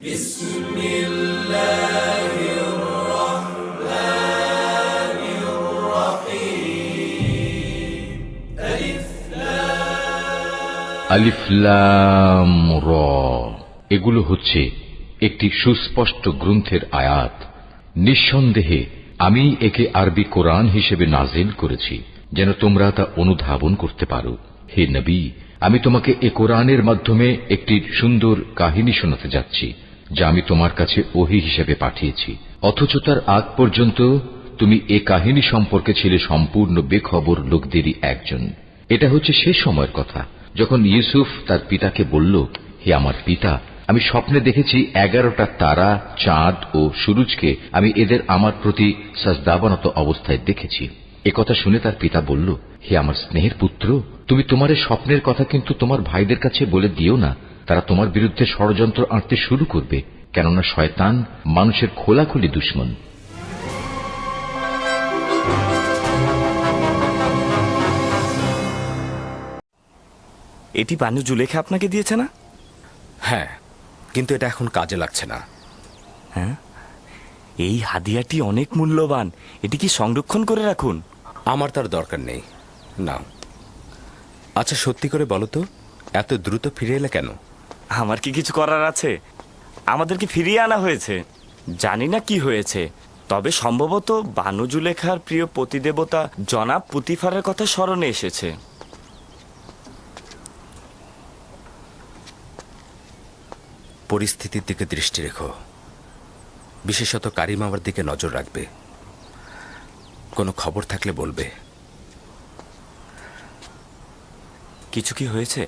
بسم الله الرحمن الرحيم ألف আলিফ লাম র এগুলো হচ্ছে একটি সুস্পষ্ট গ্রন্থের আয়াত। নিঃসন্দেহে আমি একে আরবি কোরআন হিসেবে নাজিল করেছি যেন তোমরা তা অনুধাবন করতে পারো। হে নবী, আমি তোমাকে এ কোরআনের মাধ্যমে একটি সুন্দর কাহিনী শোনাতে যাচ্ছি যা আমি তোমার কাছে ওহী হিসেবে পাঠিয়েছি, অথচ তার আগ পর্যন্ত তুমি এ কাহিনী সম্পর্কে ছিলে সম্পূর্ণ বেখবর লোকদেরই একজন। এটা হচ্ছে সে সময়ের কথা যখন ইউসুফ তার পিতাকে বলল, হে আমার পিতা, আমি স্বপ্নে দেখেছি 11টা তারা, চাঁদ ও সূরজকে আমি এদের আমার প্রতি সাজদাবনত অবস্থায় দেখেছি। একথা শুনে তার পিতা বলল, হে আমার স্নেহের পুত্র, তুমি তোমার এই স্বপ্নের কথা কিন্তু তোমার ভাইদের কাছে বলে দিও না। তারা তোমার বিরুদ্ধে ষড়যন্ত্র আঁটতে শুরু করবে, কেননা শয়তান মানুষের খোলাখুলি দুশমন। এটি বানু জুলেখা আপনাকে দিয়েছে না? হ্যাঁ, কিন্তু এটা এখন কাজে লাগছে না। হ্যাঁ, এই হাদিয়াটি অনেক মূল্যবান। এটি কি সংরক্ষণ করে রাখুন? আমার তার দরকার নেই। না। আচ্ছা, সত্যি করে বলো তো, এত দ্রুত ফিরে এলে কেন? আমার কি কিছু করার আছে? আমাদেরকে ফিরিয়ে আনা হয়েছে। জানি না কি হয়েছে, তবে সম্ভবত বানু জুলেখার প্রিয় পতিদেবতা জনাব পুতিফারের কথা স্মরণে এসেছে। পরিস্থিতির দিকে দৃষ্টি রেখো, বিশেষত কারিম আমার দিকে নজর রাখবে। কোনো খবর থাকলে বলবে। কিছু কি হয়েছে?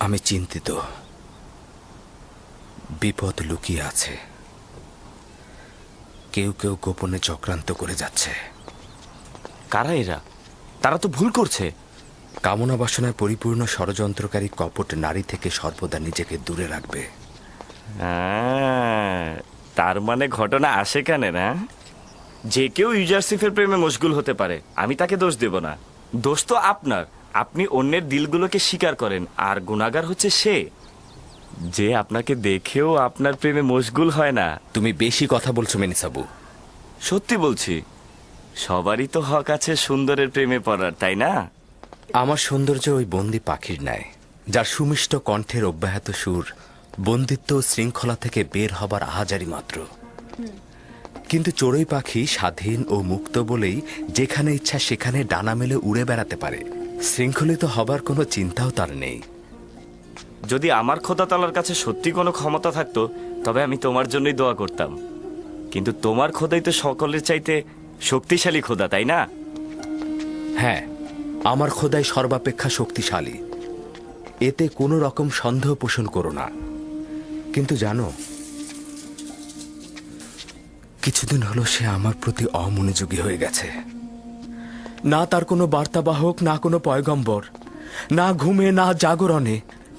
আমি চিন্তিত। বিপদ লুকিয়ে আছে। কেউ কেউ গোপনে চক্রান্ত করে যাচ্ছে। কারা এরা? তারা তো ভুল করছে। কামনা বাসনায় পরিপূর্ণ ষড়যন্ত্রকারী কপট নারী থেকে সর্বদা নিজেকে দূরে রাখবে। তার মানে ঘটনা আসে কেন না? যে কেউ ইউজারসিফের প্রেমে মশগুল হতে পারে, আমি তাকে দোষ দেব না। দোষ তো আপনার। আপনি অন্যের দিলগুলোকে স্বীকার করেন, আর গুনাহগার হচ্ছে সে যে আপনাকে দেখেও আপনার প্রেমে মশগুল হয় না। তুমি বেশি কথা বলছো মেনিসাবু। সত্যি বলছি, সবারই তো হক আছে সুন্দরের প্রেমে পড়ার, তাই না? আমার সৌন্দর্য ওই বন্দি পাখির ন্যায়, যার সুমিষ্ট কণ্ঠের অব্যাহত সুর বন্দিত্ব ও শৃঙ্খলা থেকে বের হবার আহাজারি মাত্র। কিন্তু চড়ুই পাখি স্বাধীন ও মুক্ত বলেই যেখানে ইচ্ছা সেখানে ডানা মেলে উড়ে বেড়াতে পারে। শৃঙ্খলিত হবার কোনো চিন্তাও তার নেই। যদি আমার খোদা তাআলার কাছে সত্যি কোনো ক্ষমতা থাকতো, তবে আমি তোমার জন্যই দোয়া করতাম। কিন্তু তোমার খোদাই তো সকলের চাইতে শক্তিশালী খোদা, তাই না? হ্যাঁ, আমার খোদাই সর্বাপেক্ষা শক্তিশালী, এতে কোনো রকম সন্দেহ পোষণ করো না। কিন্তু জানো, কিছুদিন হলো সে আমার প্রতি অমনোযোগী হয়ে গেছে। না তার কোনো বার্তাবাহক, না কোনো পয়গম্বর, না ঘুমে না জাগরণে।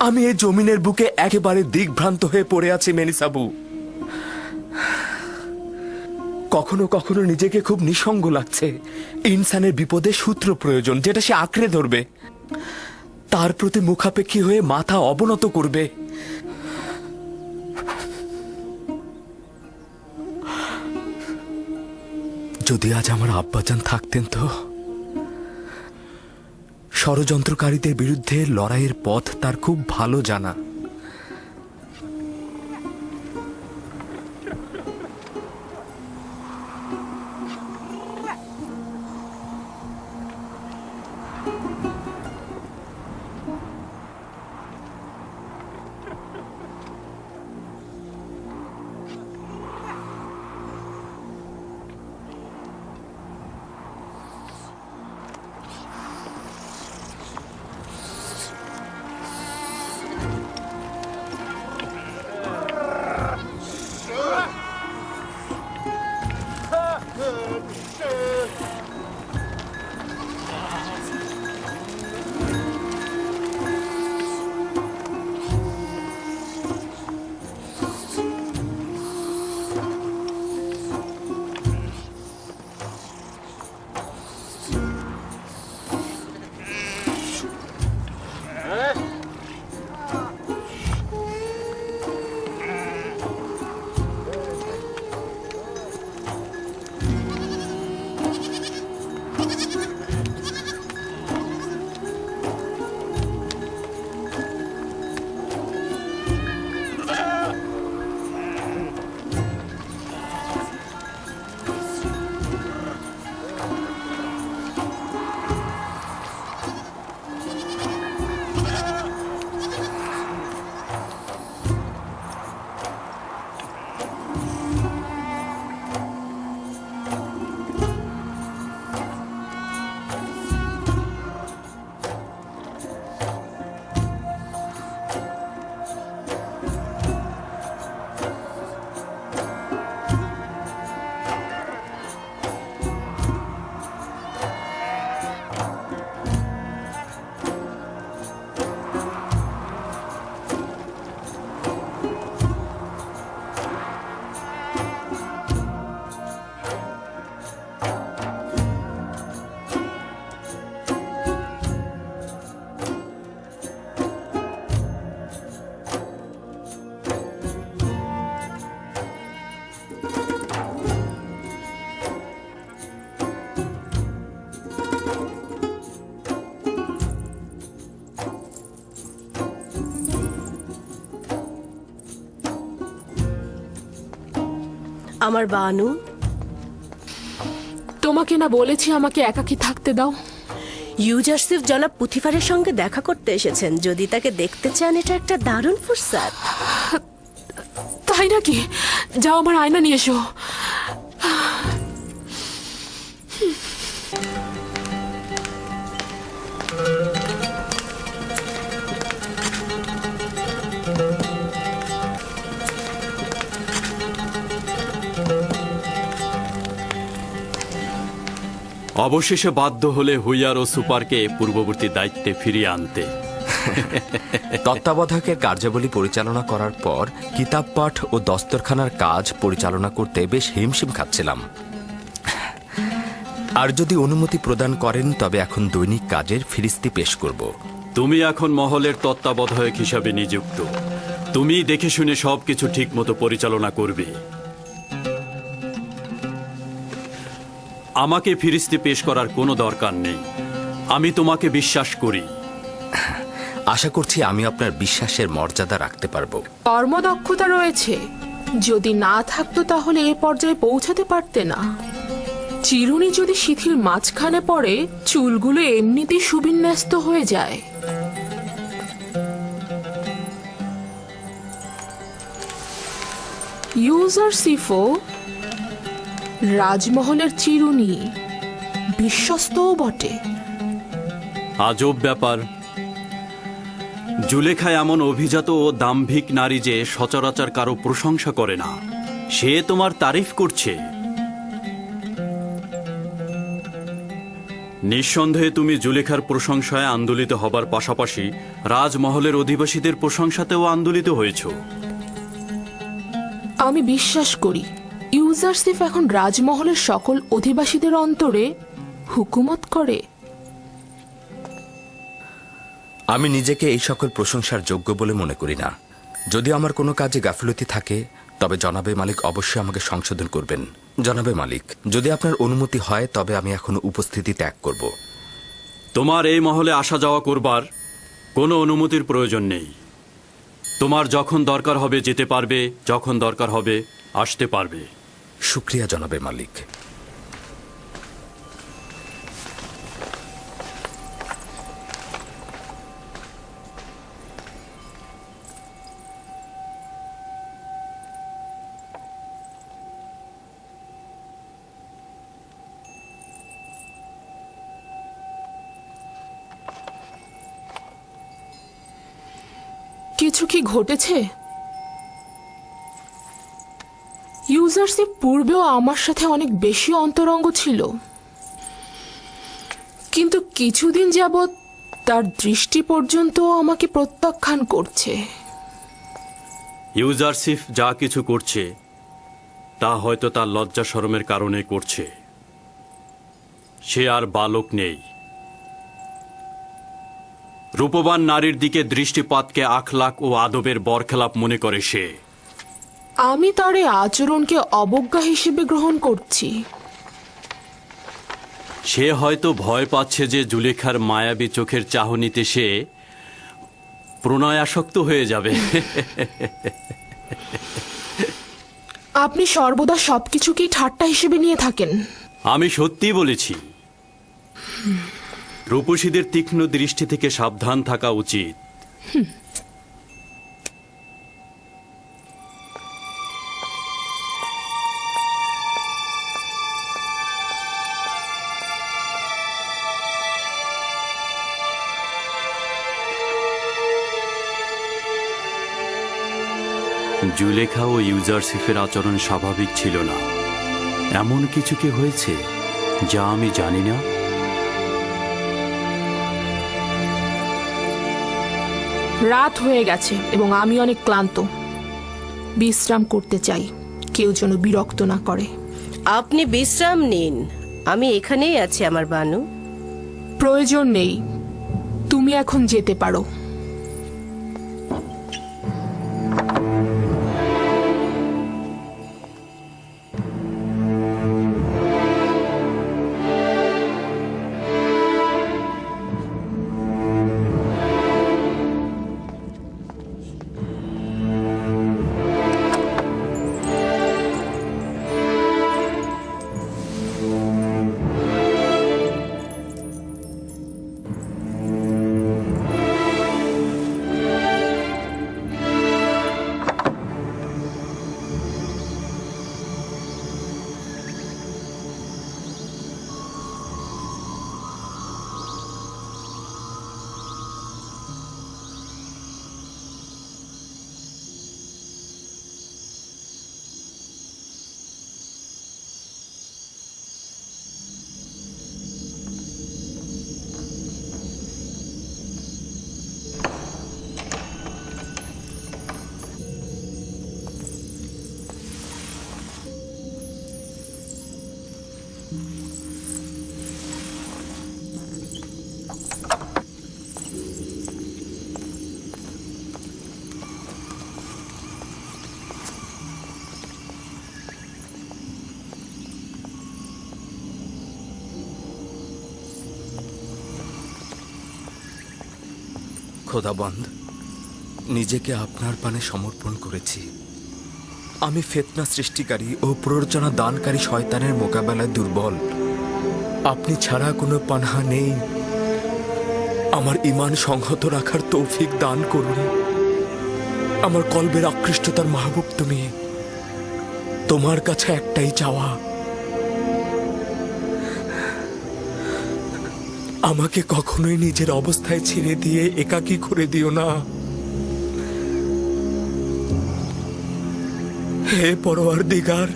আমি এই জমিনের বুকে একেবারে দিগ্ভ্রান্ত হয়ে পড়ে আছি মেনিসাবু। কখনো কখনো নিজেকে খুব নিঃসঙ্গ লাগছে। ইনসানের বিপদে সূত্র প্রয়োজন, যেটা সে আঁকড়ে ধরবে, তার প্রতি মুখাপেক্ষী হয়ে মাথা অবনত করবে। যদি আজ আমার আব্বাজান থাকতেন তো। ষড়যন্ত্রকারীদের বিরুদ্ধে লড়াইয়ের পথ তার খুব ভালো জানা। আমার বানু, তোমাকে না বলেছি আমাকে একাকী থাকতে দাও? ইউজারসিফ জনাব পুথিফারের সঙ্গে দেখা করতে এসেছেন। যদি তাকে দেখতে চান, এটা একটা দারুণ ফুরসাত। তাই নাকি? যাও, আমার আয়না নিয়ে এসো। অবশেষে বাধ্য হলে হুইয়ার ও সুপারকে পূর্ববর্তী দায়িত্বে ফিরিয়ে আনতে। তত্ত্বাবধায়কের কার্যাবলী পরিচালনা করার পর কিতাব পাঠ ও দস্তরখানার কাজ পরিচালনা করতে বেশ হিমশিম খাচ্ছিলাম। আর যদি অনুমতি প্রদান করেন তবে এখন দৈনিক কাজের ফিরিস্তি পেশ করব। তুমি এখন মহলের তত্ত্বাবধায়ক হিসাবে নিযুক্ত। তুমি দেখে শুনে সবকিছু ঠিক মতো পরিচালনা করবে। আমাকে ফিরিস্তি পেশ করার কোনো দরকার নেই। আমি তোমাকে বিশ্বাস করি। আশা করছি আমি আপনার বিশ্বাসের মর্যাদা রাখতে পারবো। কর্মদক্ষতা রয়েছে, যদি না থাকতো তাহলে এ পর্যায়ে পৌঁছাতে পারতে না। চিরুনি যদি শিথিল মাঝখানে পড়ে, চুলগুলো এমনিতেই সুবিন্যস্ত হয়ে যায়। ইউজারসিফও রাজমহলের চিরুনি, বিশ্বস্তও বটে। আজব ব্যাপার, জুলেখা এমন অভিজাত ও দাম্ভিক নারী যে সচরাচর কারো প্রশংসা করে না। সে তোমার তারিফ করছে। নিঃসন্দেহে তুমি জুলেখার প্রশংসায় আন্দোলিত হবার পাশাপাশি রাজমহলের অধিবাসীদের প্রশংসাতেও আন্দোলিত হয়েছ। আমি বিশ্বাস করি ইউজারসিফ এখন রাজমহলের সকল অধিবাসীদের অন্তরে হুকুমত করে। আমি নিজেকে এই সকল প্রশংসার যোগ্য বলে মনে করি না। যদি আমার কোনো কাজে গাফিলতি থাকে তবে জনাবে মালিক অবশ্যই আমাকে সংশোধন করবেন। জনাবে মালিক, যদি আপনার অনুমতি হয় তবে আমি এখন উপস্থিতি ত্যাগ করব। তোমার এই মহলে আসা যাওয়া করবার কোনো অনুমতির প্রয়োজন নেই। তোমার যখন দরকার হবে যেতে পারবে, যখন দরকার হবে আসতে পারবে। শুক্রিয়া জনাবে মালিক। কিছু কি ঘটেছে? ইউজারসিফ পূর্বেও আমার সাথে অনেক বেশি অন্তরঙ্গ ছিল, কিন্তু কিছুদিন যাবৎ তার দৃষ্টি পর্যন্ত আমাকে প্রত্যাখ্যান করছে। ইউজারসিফ যা কিছু করছে তা হয়তো তার লজ্জা শরমের কারণে করছে। সে আর বালক নেই। রূপবান নারীর দিকে দৃষ্টিপাতকে আখলাক ও আদবের বরখেলাপ মনে করে সে। আমি তার এই আচরণকে অবজ্ঞা হিসেবে গ্রহণ করছি। সে হয়তো ভয় পাচ্ছে যে জুলেখার মায়াবী চোখের চাহনিতে সে প্রণয়াসক্ত হয়ে যাবে। আপনি সর্বদা সবকিছুকেই ঠাট্টা হিসেবে নিয়ে থাকেন। আমি সত্যি বলেছি। রূপসীদের তীক্ষ্ণ দৃষ্টি থেকে সাবধান থাকা উচিত। জুলেখা ও ইউজারসিফের আচরণ স্বাভাবিক ছিল না। এমন কিছু কি হয়েছে যা আমি জানি না? রাত হয়ে গেছে এবং আমি অনেক ক্লান্ত। বিশ্রাম করতে চাই, কেউ যেন বিরক্ত না করে। আপনি বিশ্রাম নিন, আমি এখানেই আছি আমার বানু। প্রয়োজন নেই, তুমি এখন যেতে পারো। খোদাবন্দ, নিজেকে আপনার পানে সমর্পণ করেছি। আমি ফিতনা সৃষ্টিকারী ও প্ররোচনা দানকারী শয়তানের মোকাবেলায় দুর্বল। আপনি ছাড়া কোনো পানাহা নেই। আমার ঈমান সংহত রাখার তৌফিক দান করুন। আমার কলবের আকৃষ্টতার মাহবুব তুমি। তোমার কাছে একটাই চাওয়া, আমাকে কখনোই নিজের অবস্থায় ছেড়ে দিয়ে একাকী করে দিও না। হে পরওয়ারদিগার,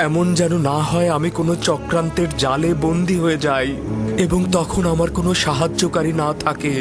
এমন যেন না হয় আমি কোনো চক্রান্তের জালে বন্দী হয়ে যাই এবং তখন আমার কোনো সাহায্যকারী না থাকে।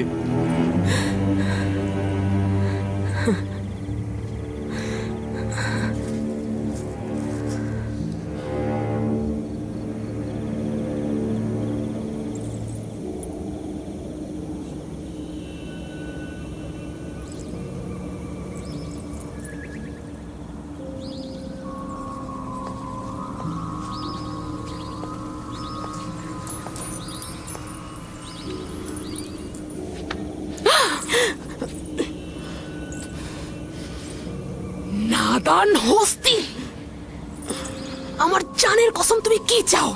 নাদান হস্তি, আমার জানের কসম, তুমি কি চাও?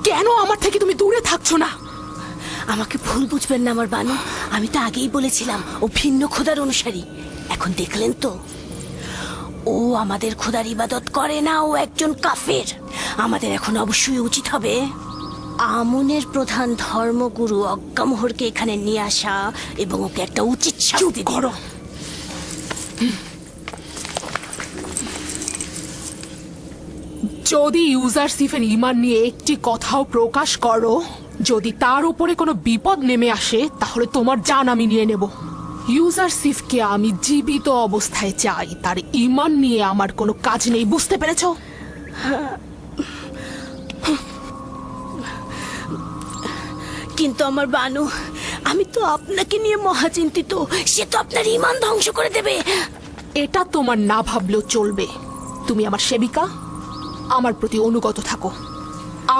কেন আমার থেকে তুমি দূরে থাকছো না? আমাকে ভুল বুঝবেন না আমার বানু, আমি তো আগেই বলেছিলাম ও ভিন্ন খোদার অনুসারী। এখন দেখলেন তো, ও আমাদের খোদার ইবাদত করে না, ও একজন কাফের। আমাদের এখন অবশ্যই উচিত হবে আমনের প্রধান ধর্মগুরু অজ্ঞামোহরকে এখানে নিয়ে আসা এবং ওকে একটা উচিত শাস্তি করো। যদি ইউজারসিফের ঈমান নিয়ে একটি কথাও প্রকাশ করো, যদি তার উপরে কোনো বিপদ নেমে আসে, তাহলে তোমার জান আমি নিয়ে নেব। ইউজারসিফকে আমি জীবিত অবস্থায় চাই, তার ঈমান নিয়ে আমার কোনো কাজ নেই, বুঝতে পেরেছো? কিন্তু আমার বানু, আমি তো আপনাকে নিয়ে মহাচিন্তিত। সে তো আপনার ঈমান ধ্বংস করে দেবে। এটা তোমার না ভাবলেও চলবে। তুমি আমার সেবিকা, আমার প্রতি অনুগত থাকো।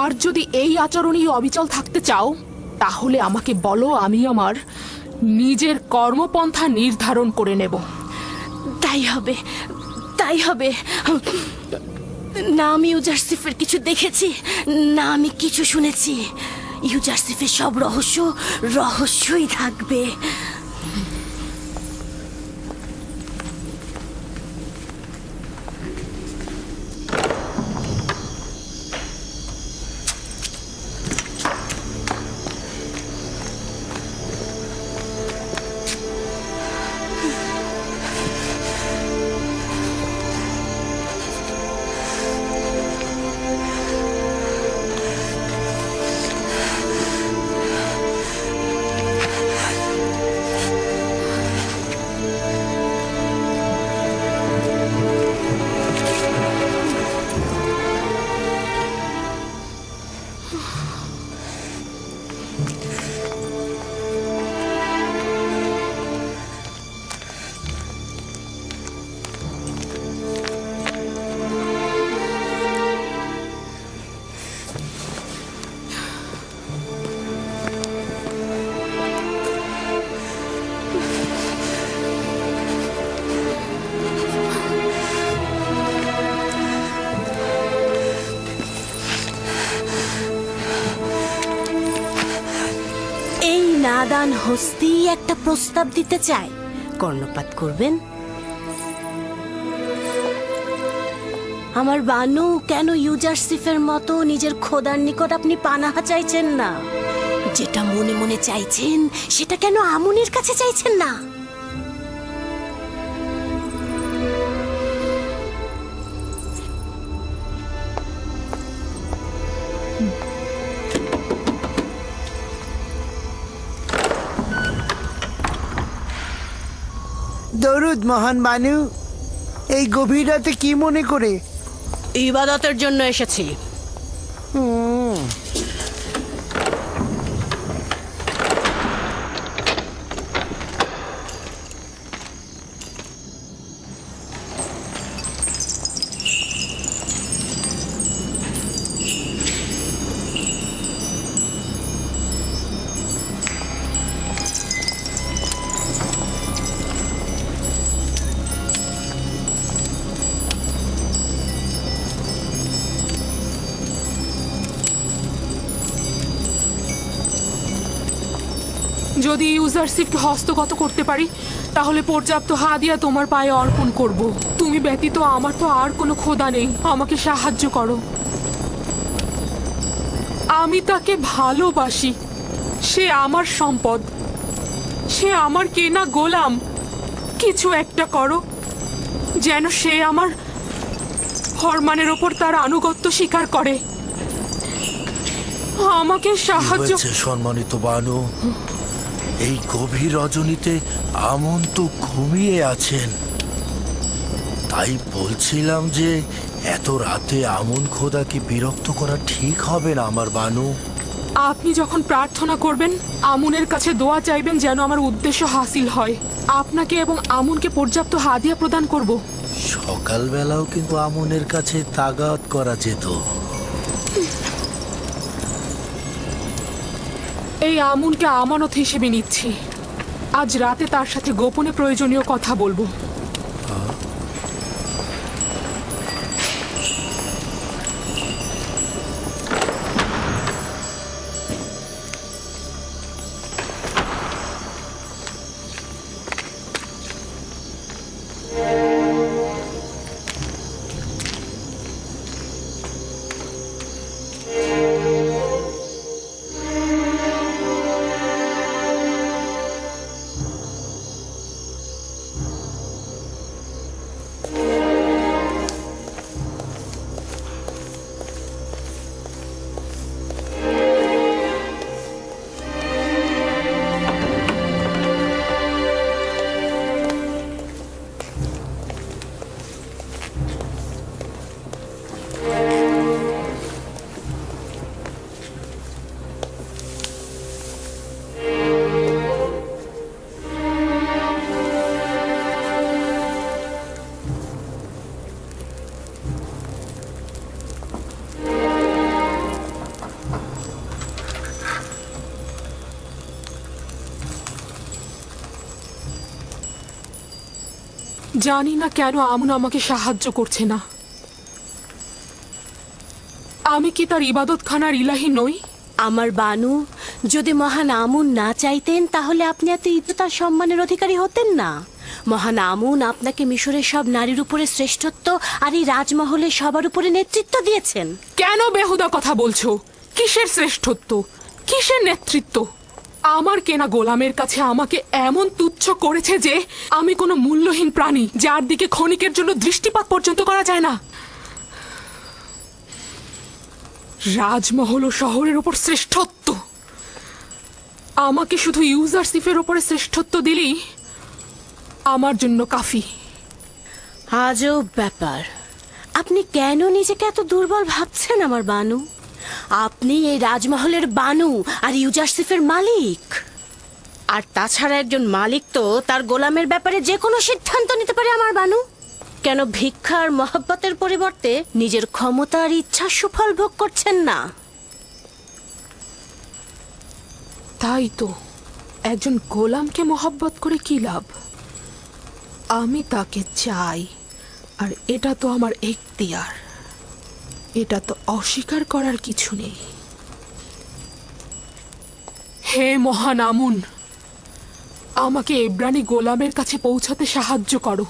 আর যদি এই আচরণেই অবিচল থাকতে চাও, তাহলে আমাকে বলো, আমি আমার নিজের কর্মপন্থা নির্ধারণ করে নেব। তাই হবে, তাই হবে। না আমি ইউজারসিফের কিছু দেখেছি, না আমি কিছু শুনেছি। ইউজারসিফের সব রহস্য রহস্যই থাকবে। নাদান হস্তি একটা প্রস্তাব দিতে চায়, কর্ণপাত করবেন? আমার বানু, কেন ইউজারসিফের মতো নিজের খোদার নিকট আপনি পানাহা চাইছেন না? যেটা মনে মনে চাইছেন সেটা কেন আমনের কাছে চাইছেন না? দরুদ মহান বানু। এই গভীর রাতে কি মনে করে? ইবাদতের জন্য এসেছি। যদি ইউজারশিপকে হস্তগত করতে পারি তাহলে পর্যাপ্ত হাদিয়া তোমার পায়ে অর্পণ করব। তুমি ব্যতীত আমার তো আর কোনো খোদা নেই, আমাকে সাহায্য করো। আমি তাকে ভালোবাসি, সে আমার সম্পদ, সে আমার কেনা গোলাম। কিছু একটা করো যেন সে আমার ফরমানের ওপর তার আনুগত্য স্বীকার করে। আমাকে সাহায্য। সম্মানিত বানু, এই গভীর রজনীতে আমন তো ঘুমিয়ে আছেন, তাই বলছিলাম যে এত রাতে আমন খোদাকে বিরক্ত করা ঠিক হবে না আমার বানু। আপনি যখন প্রার্থনা করবেন আমুনের কাছে দোয়া চাইবেন যেন আমার উদ্দেশ্য হাসিল হয়। আপনাকে এবং আমুনকে পর্যাপ্ত হাদিয়া প্রদান করব। সকালবেলাও কিন্তু আমনের কাছে তাগাত করা যেত। এই আমুনকে আমানত হিসেবে নিচ্ছি। আজ রাতে তার সাথে গোপনে প্রয়োজনীয় কথা বলবো। জানি না কেন আমুন আমাকে সাহায্য করছে না। আমি কি তার ইবাদতখানার ইলাহি নই? আমার বানু, যদি মহান আমুন না চাইতেন তাহলে আপনি এত ইজ্জত আর সম্মানের অধিকারী হতেন না। মহান আমুন আপনাকে মিশরের সব নারীর উপরে শ্রেষ্ঠত্ব আর এই রাজমহলে সবার উপরে নেতৃত্ব দিয়েছেন। কেন বেহুদা কথা বলছো? কিসের শ্রেষ্ঠত্ব, কিসের নেতৃত্ব? আমার কেনা গোলামের কাছে আমাকে এমন তুচ্ছ করেছে যে আমি কোনো মূল্যহীন প্রাণী, যার দিকে ক্ষণিকের জন্য দৃষ্টিপাত পর্যন্ত করা যায় না। রাজমহল ও শহরের উপর শ্রেষ্ঠত্ব, আমাকে শুধু ইউজারশিপের উপরে শ্রেষ্ঠত্ব দিলেই আমার জন্য কাফি। আজব ব্যাপার, আপনি কেন নিজেকে এত দুর্বল ভাবছেন আমার বানু? আপনি এই রাজমহলের বানু আর ইউজারশিপের মালিক। আর তাছাড়া একজন মালিক তো তার গোলামের ব্যাপারে যে কোনো সিদ্ধান্ত নিতে পারে আমার বানু। কেন ভিক্ষা আর মহব্বতের পরিবর্তে নিজের ক্ষমতা আর ইচ্ছার সুফল ভোগ করছেন না? তাই তো, একজন গোলামকে মহব্বত করে কি লাভ? আমি তাকে চাই, আর এটা তো আমার এখতিয়ার, এটা তো অস্বীকার করার কিছু নেই। হে মহান আমুন, আমাকে এব্রানি গোলামের কাছে পৌঁছাতে সাহায্য করো।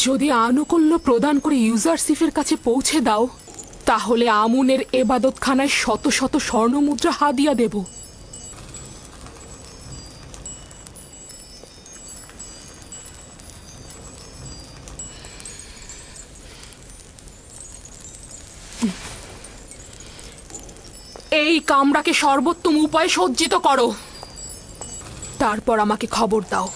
যদি আনুকূল্য প্রদান করে ইউজারশিপের কাছে পৌঁছে দাও তাহলে আমুনের এবাদতখানায় শত শত স্বর্ণমুদ্রা হাদিয়া দেব। এই কামরাকে সর্বোত্তম উপায়ে সজ্জিত করো, তারপর আমাকে খবর দাও।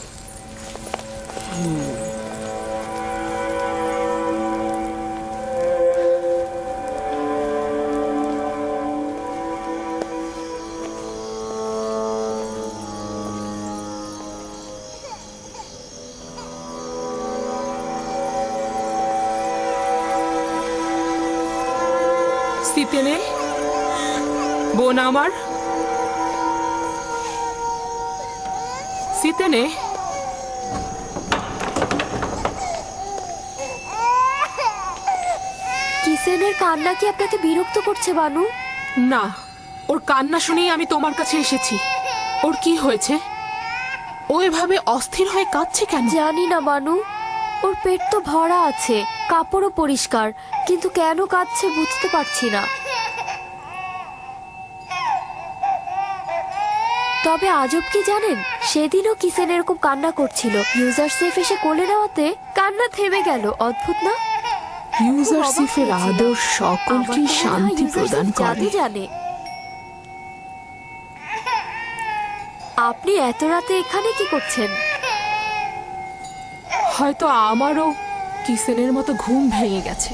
সিতেনে, বোন আমার, সিতেনে, কিসেনের কান্না কি আপনাকে বিরক্ত করছে বানু? না, ওর কান্না শুনেই আমি তোমার কাছে এসেছি। ও ওর কি হয়েছে? ও এভাবে অস্থির হয়ে কাঁদছে কেন? জানি না বানু, ওর পেট তো ভরা আছে, কাপড়ও পরিষ্কার, কিন্তু কেন কাঁদছে বুঝতে পারছি না। তবে আজব কি জানেন, সেদিনও কিসেন এরকম কান্না করছিল, ইউজার সেফ এসে কোলে নেওয়াতে কান্না থেমে গেল। অদ্ভুত না? ইউজারসিফের আদর সকলকে শান্তি প্রদান করে। জানে আপনি এত রাতে এখানে কি করছেন? হয়তো আমারও কিসেনের মতো ঘুম ভেঙে গেছে।